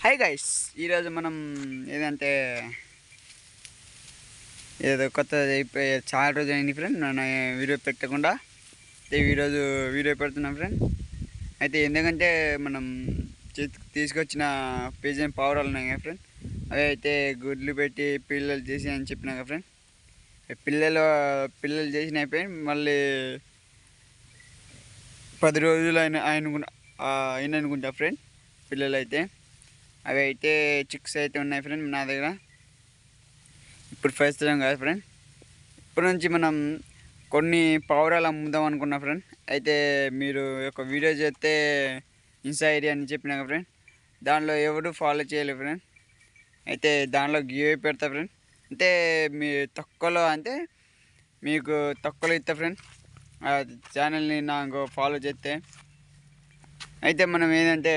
Hi guys, ఈరోజు మనం ఏదంటే ఏదో కొత్త అయిపోయి చాలా రోజు అయింది ఫ్రెండ్. నన్ను వీడియో పెట్టకుండా ఈరోజు వీడియో పెడుతున్నాం ఫ్రెండ్. అయితే ఎందుకంటే మనం తీసుకొచ్చిన పిజన్ పావురాలు ఉన్నాయి కదా ఫ్రెండ్, అవి అయితే గుడ్లు పెట్టి పిల్లలు చేసి అని చెప్పినా కదా ఫ్రెండ్. పిల్లలు చేసిన అయిపోయి మళ్ళీ 10 రోజులు అయిన అనుకుంటా ఫ్రెండ్. పిల్లలు అయితే అవి అయితే చిక్స్ అయితే ఉన్నాయి ఫ్రెండ్ నా దగ్గర. ఇప్పుడు ప్రస్తుతం కాదు ఫ్రెండ్, ఇప్పటి నుంచి మనం కొన్ని పావురాలు అమ్ముదాం అనుకున్నా ఫ్రెండ్. అయితే మీరు ఒక వీడియో చేస్తే ఇన్స్టా ఐడి అని చెప్పినాక ఫ్రెండ్, దానిలో ఎవరు ఫాలో చేయలేదు ఫ్రెండ్. అయితే దానిలో గివ్ పెడతా ఫ్రెండ్. అంటే మీ తక్కువలో అంటే మీకు తక్కువలో ఇస్తా ఫ్రెండ్. ఆ ఛానల్ని నాకు ఫాలో చేస్తే అయితే మనం ఏంటంటే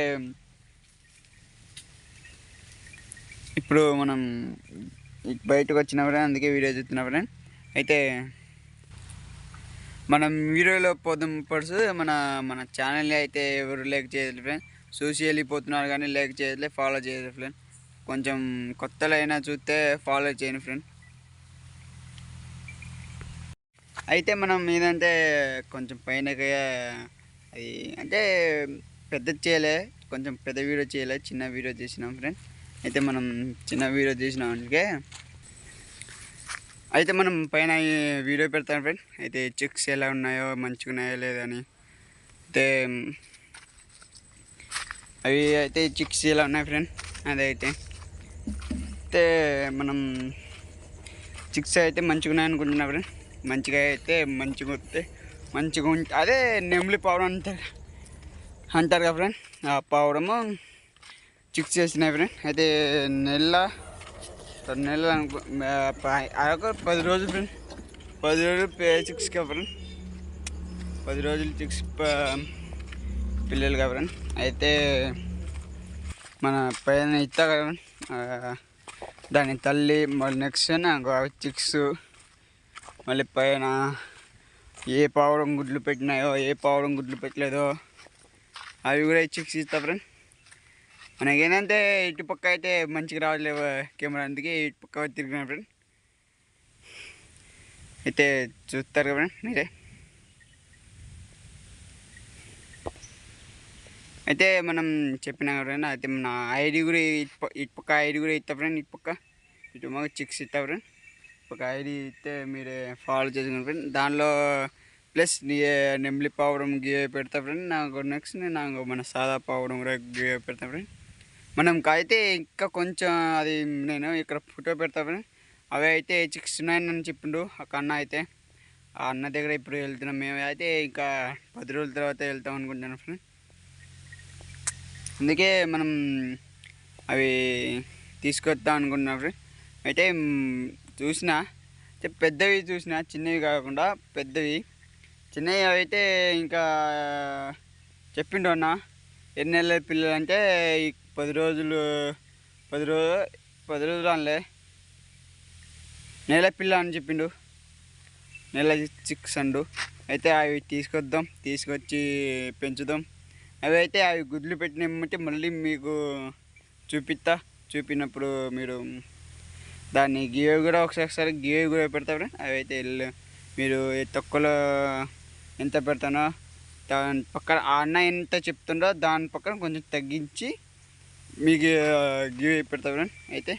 ఇప్పుడు మనం బయటకు వచ్చిన ఫ్రెండ్, అందుకే వీడియో చూస్తున్నా ఫ్రెండ్. అయితే మనం వీడియోలో పోదాం పర్సు మన మన ఛానల్ని అయితే ఎవరు లైక్ చేయలేదు ఫ్రెండ్. చూసి వెళ్ళిపోతున్నారు కానీ లైక్ చేయట్లేదు, ఫాలో చేయలేదు ఫ్రెండ్. కొంచెం కొత్తలో అయినా చూస్తే ఫాలో చేయండి ఫ్రెండ్. అయితే మనం ఏంటంటే కొంచెం పైనకి అది అంటే పెద్ద చేయలే, కొంచెం పెద్ద వీడియో చేయలే, చిన్న వీడియో చేసినాం ఫ్రెండ్. అయితే మనం చిన్న వీడియో చేసినాం అందుకే అయితే మనం పైన వీడియో పెడతాం ఫ్రెండ్. అయితే చిక్స్ ఎలా ఉన్నాయో, మంచిగా ఉన్నాయో లేదని. అయితే అవి అయితే చిక్స్ ఎలా ఉన్నాయి ఫ్రెండ్, అదైతే అయితే మనం చిక్స్ అయితే మంచిగా ఉన్నాయి అనుకుంటున్నా ఫ్రెండ్. మంచిగా అయితే మంచిగా వస్తే మంచిగా అదే నెమ్లి పావురం అంటారు కదా ఫ్రెండ్. ఆ పావురము చిక్స్ చేసినాయి ఫ్రెండ్. అయితే నెల అదొక 10 రోజులు ఫ్రెండ్. 10 రోజులు చిక్స్ కా ఫ్రెండ్. 10 రోజులు చిక్స్ పిల్లలు కా ఫ్రెండ్. అయితే మన పైన ఇస్తా కదా ఫ్రెండ్, దాని తల్లి మళ్ళీ నెక్స్ట్ నాకు చిక్స్ మళ్ళీ పైన ఏ పావురం గుడ్లు పెట్టినాయో, ఏ పావురం గుడ్లు పెట్టలేదో అవి కూడా చిక్స్ ఇస్తా ఫ్రెండ్. మనకేంటంటే ఇటుపక్క అయితే మంచిగా రావట్లేవు కెమెరా, అందుకే ఇటుపక్క తిరిగినా ఫ్రెండ్. అయితే చూస్తారు కదా ఫ్రెండ్ మీరే. అయితే మనం చెప్పినా ఫ్రెండ్, అయితే మన ఐడి కూడా ఇటుపక్క ఐడి కూడా ఇస్తా ఫ్రెండ్. ఇటు మాకు చిక్స్ ఇస్తా ఫ్రెండ్. ఒక ఐడి ఇస్తే మీరే ఫాలో చేసుకుని ఫ్రెండ్. దానిలో ప్లస్ నెమ్లి పావురం గివ్ పెడతా ఫ్రెండ్. నాకు నెక్స్ట్ నాకు మన సాదా పావురం కూడా గివ్ పెడతా ఫ్రెండ్. మనం అయితే ఇంకా కొంచెం అది నేను ఇక్కడ ఫోటో పెడతా ఫ్రెండ్. అవి అయితే చిక్స్ ఉన్నాయని చెప్పిండు ఒక అన్న. అయితే ఆ అన్న దగ్గర ఇప్పుడు వెళ్తున్నాం మేము. అయితే ఇంకా 10 రోజుల తర్వాత వెళ్తాం అనుకుంటున్నాను ఫ్రెండ్. అందుకే మనం అవి తీసుకొద్దాం అనుకుంటున్నాం ఫ్రెండ్. అయితే చూసిన పెద్దవి చూసిన, చిన్నవి కాకుండా పెద్దవి. చిన్నవి అయితే ఇంకా చెప్పిండు అన్న ఎన్ని నెలల పిల్లలు అంటే 10 రోజులు 10 రోజులు అనలే, నెల పిల్ల అని చెప్పిండు. నెల చిక్స్ అండు. అయితే అవి తీసుకొచ్చి పెంచుదాం. అవి అయితే అవి గుడ్లు పెట్టినమ్మంటే మళ్ళీ మీకు చూపినప్పుడు మీరు దాన్ని గివ్ కూడా ఒకసారి గివ్ కూడా పెడతా ఫ్రెండ్. అవి అయితే మీరు తక్కువలో ఎంత పెడతానో దాని పక్కన ఆ అన్న ఎంత చెప్తుండో దాని పక్కన కొంచెం తగ్గించి మీకు గివ్ పెడతా ఫ్రెండ్. అయితే